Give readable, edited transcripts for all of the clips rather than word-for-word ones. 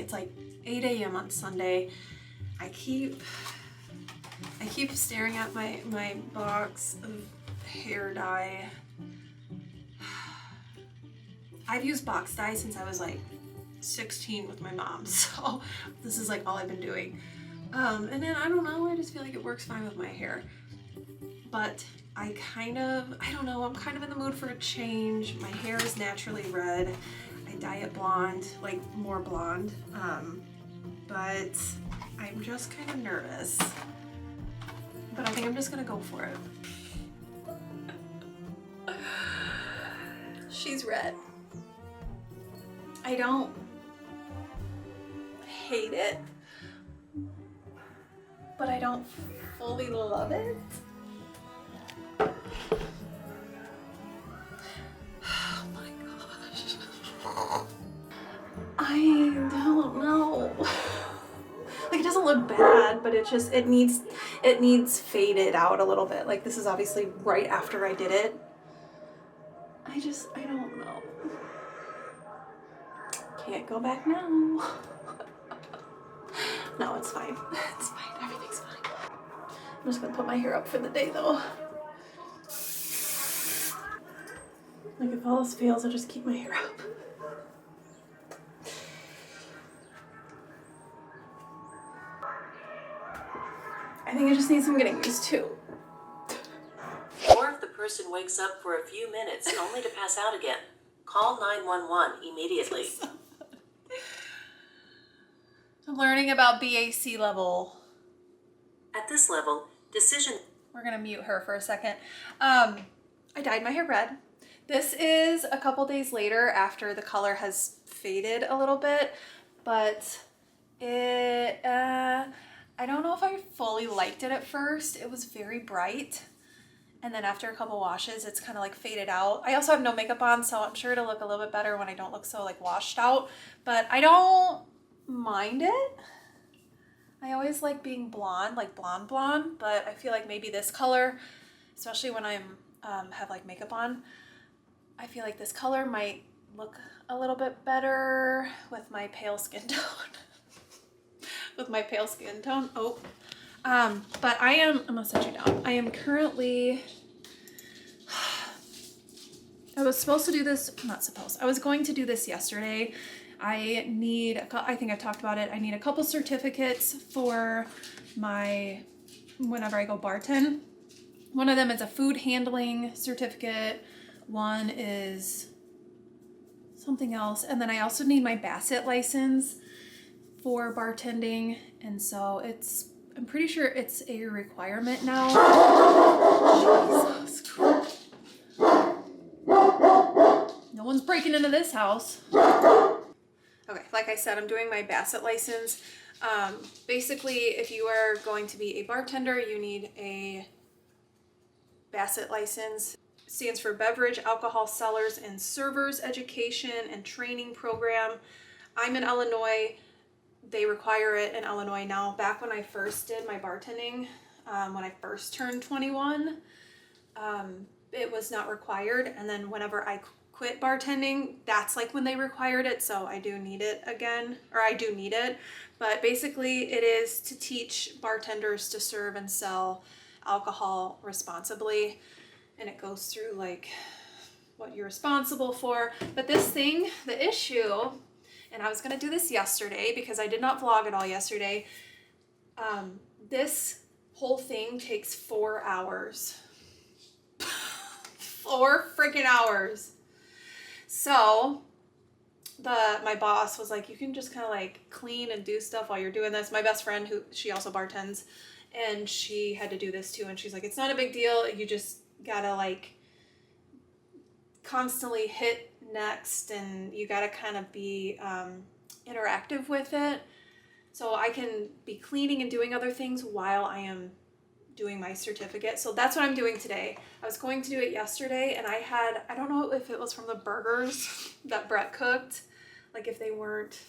It's like 8 a.m. on Sunday. I keep staring at my box of hair dye. I've used box dye since I was like 16 with my mom, so this is like all I've been doing. And then I don't know, I just feel like it works fine with my hair. But I don't know, I'm kind of in the mood for a change. My hair is naturally red. I dye it blonde, like more blonde. But I'm just kind of nervous. But I think I'm just gonna go for it. She's red. I don't hate it, but I don't fully love it. Oh my gosh. I don't know. Like, it doesn't look bad, but it needs faded out a little bit. Like, this is obviously right after I did it. I don't know. Can't go back now. No, it's fine. It's fine. Everything's fine. I'm just gonna put my hair up for the day though. Like, if all else fails, I'll just keep my hair up. I think I just need some getting used to. Or if the person wakes up for a few minutes only to pass out again, call 911 immediately. I'm learning about BAC level. At this level, decision... We're gonna mute her for a second. I dyed my hair red. This is a couple days later after the color has faded a little bit, but I don't know if I fully liked it at first. It was very bright. And then after a couple washes, it's kind of like faded out. I also have no makeup on, so I'm sure it'll look a little bit better when I don't look so like washed out, but I don't mind it. I always like being blonde, like blonde, but I feel like maybe this color, especially when I'm have like makeup on, I feel like this color might look a little bit better with my pale skin tone. With my pale skin tone. Oh. But I'm gonna set you down. I am currently, I was supposed to do this, I was going to do this yesterday. I think I've talked about it. I need a couple certificates for whenever I go bartend. One of them is a food handling certificate. One is something else. And then I also need my Basset license for bartending. And so I'm pretty sure it's a requirement now. Jesus Christ. No one's breaking into this house. Okay, like I said, I'm doing my Basset license. Basically, if you are going to be a bartender, you need a Basset license. It stands for Beverage, Alcohol Sellers, and Servers Education and Training Program. I'm in Illinois. They require it in Illinois now. Back when I first did my bartending, when I first turned 21, it was not required. And then whenever I quit bartending, that's like when they required it. So I do need it again, or I do need it. But basically it is to teach bartenders to serve and sell alcohol responsibly. And it goes through like what you're responsible for. But this thing, the issue, and I was gonna do this yesterday because I did not vlog at all yesterday. This whole thing takes 4 hours. 4 freaking hours. So my boss was like, you can just kind of like clean and do stuff while you're doing this. My best friend, she also bartends, and she had to do this too. And she's like, it's not a big deal. You just gotta like constantly hit next, and you gotta kind of be interactive with it. So I can be cleaning and doing other things while I am doing my certificate. So that's what I'm doing today. I was going to do it yesterday, and I don't know if it was from the burgers that Brett cooked, like if they weren't,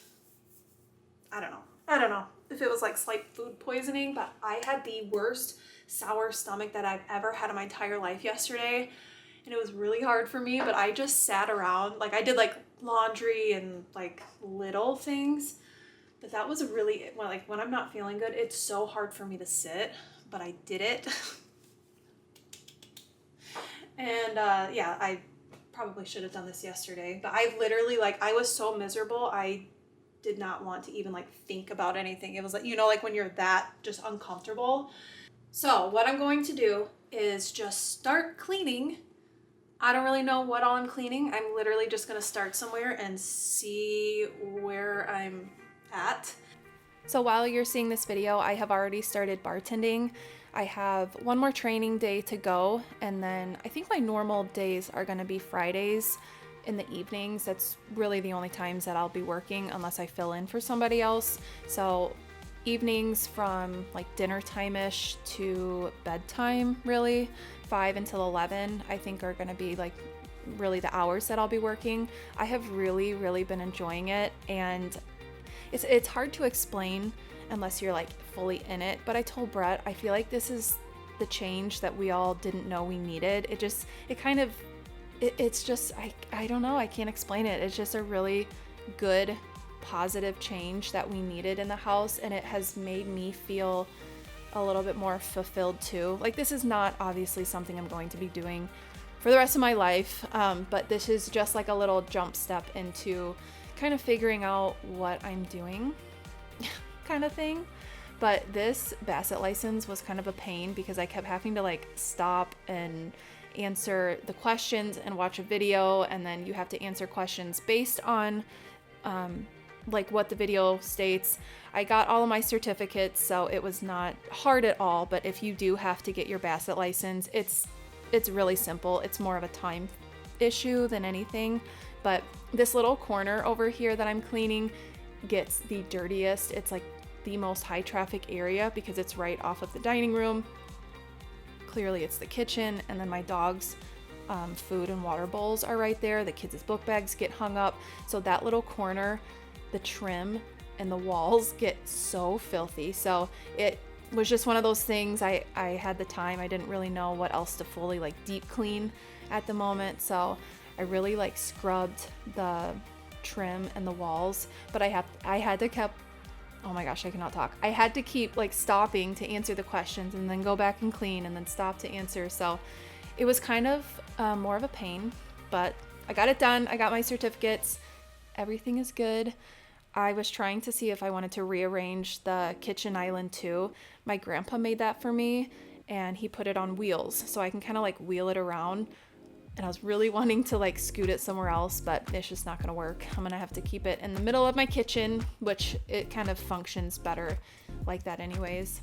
I don't know if it was like slight food poisoning, but I had the worst sour stomach that I've ever had in my entire life yesterday. And it was really hard for me, but I just sat around, like I did like laundry and like little things, But that was really, well, like when I'm not feeling good, it's so hard for me to sit, but I did it. And yeah, I probably should have done this yesterday, but I literally, like, I was so miserable. I did not want to even like think about anything. It was like, like when you're that just uncomfortable. So what I'm going to do is just start cleaning. I don't really know what all I'm cleaning. I'm literally just going to start somewhere and see where I'm at. So while you're seeing this video, I have already started bartending. I have one more training day to go, and then I think my normal days are going to be Fridays in the evenings. That's really the only times that I'll be working unless I fill in for somebody else. So evenings from like dinner time-ish to bedtime, really 5 until 11, I think are going to be like really the hours that I'll be working. I have really been enjoying it, and it's hard to explain unless you're like fully in it, but I told Brett, I feel like this is the change that we all didn't know we needed. It's just, I don't know, I can't explain it. It's just a really good, positive change that we needed in the house, and it has made me feel a little bit more fulfilled too. Like, this is not obviously something I'm going to be doing for the rest of my life, but this is just like a little jump step into kind of figuring out what I'm doing kind of thing. But this Basset license was kind of a pain because I kept having to like stop and answer the questions and watch a video, and then you have to answer questions based on like what the video states. I got all of my certificates, so it was not hard at all, but if you do have to get your Basset license, it's really simple. It's more of a time issue than anything. But this little corner over here that I'm cleaning gets the dirtiest. It's like the most high traffic area because it's right off of the dining room. Clearly it's the kitchen, and then my dog's food and water bowls are right there. The kids' book bags get hung up. So that little corner, the trim and the walls get so filthy. So it was just one of those things. I had the time. I didn't really know what else to fully like deep clean at the moment. So I really like scrubbed the trim and the walls, but I had to keep, oh my gosh, I cannot talk. I had to keep like stopping to answer the questions and then go back and clean and then stop to answer. So it was kind of more of a pain, but I got it done. I got my certificates. Everything is good. I was trying to see if I wanted to rearrange the kitchen island too. My grandpa made that for me, and he put it on wheels so I can kind of like wheel it around. And I was really wanting to like scoot it somewhere else, but it's just not gonna work. I'm gonna have to keep it in the middle of my kitchen, which it kind of functions better like that anyways.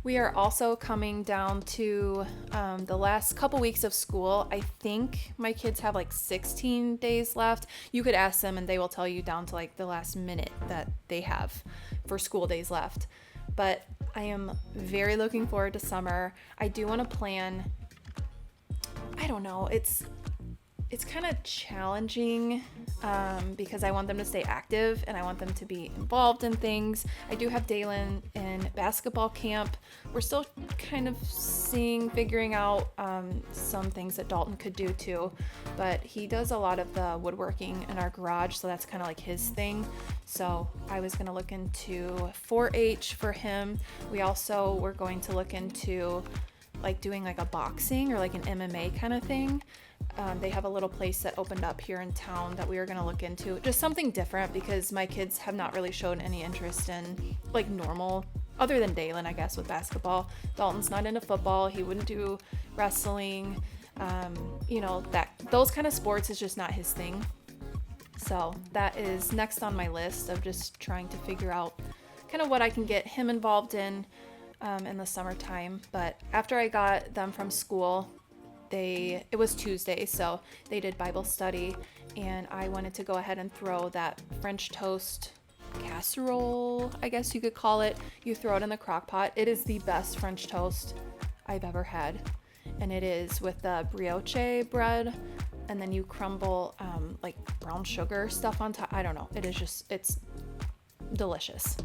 We are also coming down to the last couple weeks of school. I think my kids have like 16 days left. You could ask them and they will tell you down to like the last minute that they have for school days left. But I am very looking forward to summer. I do want to plan, I don't know, it's kind of challenging because I want them to stay active and I want them to be involved in things. I do have Dalen in basketball camp. We're still kind of figuring out some things that Dalton could do too, but he does a lot of the woodworking in our garage, so that's kind of like his thing. So I was going to look into 4-H for him. We also were going to look into like doing like a boxing or like an MMA kind of thing. They have a little place that opened up here in town that we were going to look into. Just something different because my kids have not really shown any interest in like normal, other than Dalen, I guess, with basketball. Dalton's not into football. He wouldn't do wrestling. Those kind of sports is just not his thing. So that is next on my list of just trying to figure out kind of what I can get him involved in the summertime. But after I got them from school, it was Tuesday, so they did Bible study, and I wanted to go ahead and throw that French toast casserole, I guess you could call it. You throw it in the crock pot. It is the best French toast I've ever had, and it is with the brioche bread, and then you crumble like brown sugar stuff on top. I don't know. It's delicious.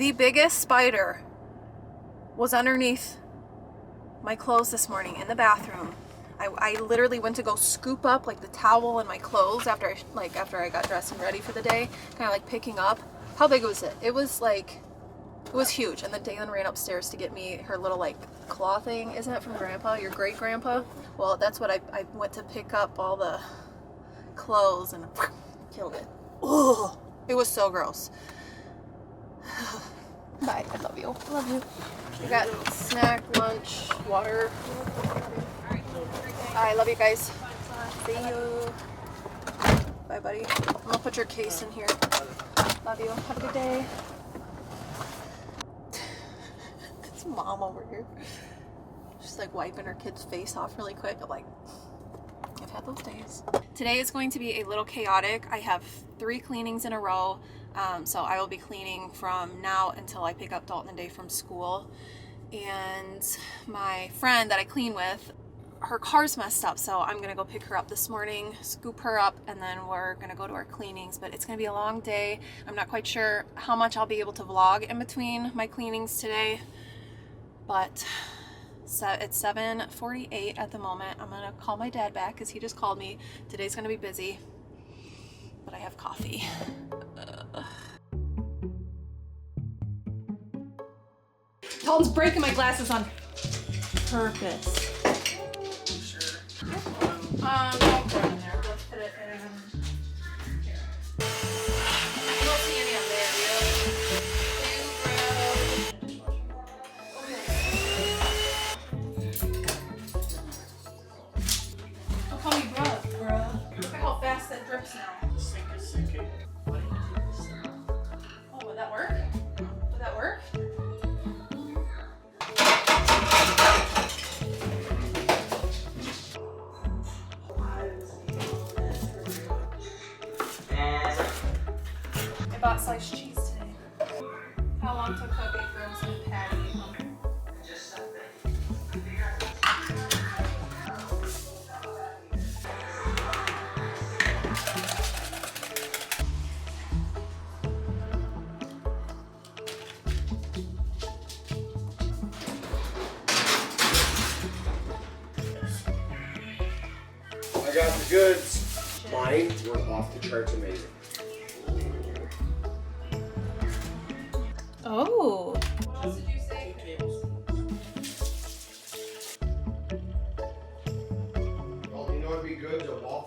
The biggest spider was underneath my clothes this morning in the bathroom. I literally went to go scoop up like the towel and my clothes after I got dressed and ready for the day, kind of like picking up. How big was it? It was huge. And then Dalen ran upstairs to get me her little like claw thing. Isn't it from Grandpa, your great grandpa? Well, that's what I went to pick up all the clothes and killed it. Ugh, it was so gross. Bye, I love you. I love you. We got snack, lunch, water. I love you guys. See you. Bye, buddy. I'm gonna put your case in here. Love you. Have a good day. It's mom over here. She's like wiping her kid's face off really quick. I'm like, I've had those days. Today is going to be a little chaotic. I have 3 cleanings in a row. So I will be cleaning from now until I pick up Dalton and Dave from school. And my friend that I clean with, her car's messed up, so I'm gonna go pick her up this morning, scoop her up, and then we're gonna go to our cleanings. But it's gonna be a long day. I'm not quite sure how much I'll be able to vlog in between my cleanings today, but so it's 7:48 at the moment. I'm gonna call my dad back because he just called me. Today's gonna be busy, but I have coffee. Dalton's breaking my glasses on purpose. I'll put it in there. Let's put it in here. I don't see any up there, Don't call me bruh. Look at how fast that drips now. Sink it. Oh, would that work? Would that work? I bought sliced cheese today. How long to cook a frozen patty? I got the goods. Mine were off the charts amazing. Oh. What else did you say? Well, you know it'd be good, a waffle